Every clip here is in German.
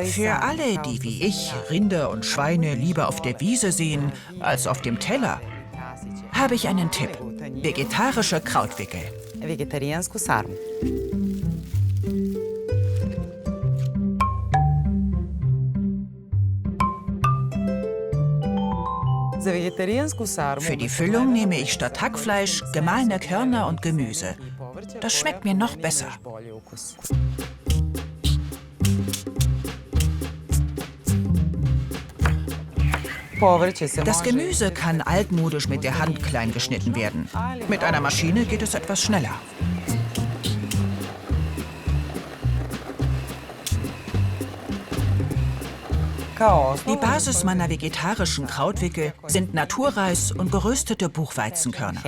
Für alle, die wie ich Rinder und Schweine lieber auf der Wiese sehen als auf dem Teller, habe ich einen Tipp. Vegetarische Krautwickel. Vegetarijansku sarmu. Für die Füllung nehme ich statt Hackfleisch gemahlene Körner und Gemüse. Das schmeckt mir noch besser. Das Gemüse kann altmodisch mit der Hand klein geschnitten werden. Mit einer Maschine geht es etwas schneller. Die Basis meiner vegetarischen Krautwickel sind Naturreis und geröstete Buchweizenkörner.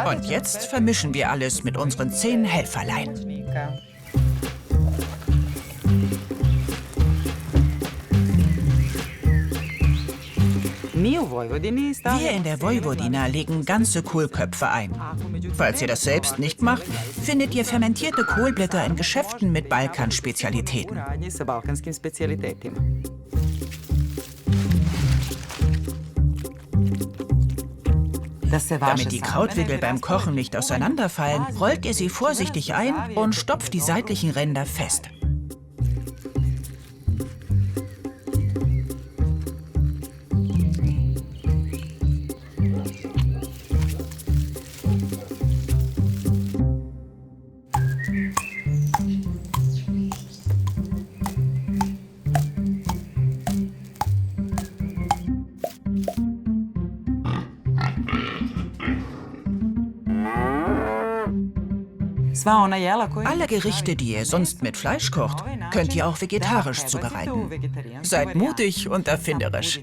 Und jetzt vermischen wir alles mit unseren 10 Helferlein. Wir in der Vojvodina legen ganze Kohlköpfe ein. Falls ihr das selbst nicht macht, findet ihr fermentierte Kohlblätter in Geschäften mit Balkanspezialitäten. Damit die Krautwickel beim Kochen nicht auseinanderfallen, rollt ihr sie vorsichtig ein und stopft die seitlichen Ränder fest. Alle Gerichte, die ihr sonst mit Fleisch kocht, könnt ihr auch vegetarisch zubereiten. Seid mutig und erfinderisch.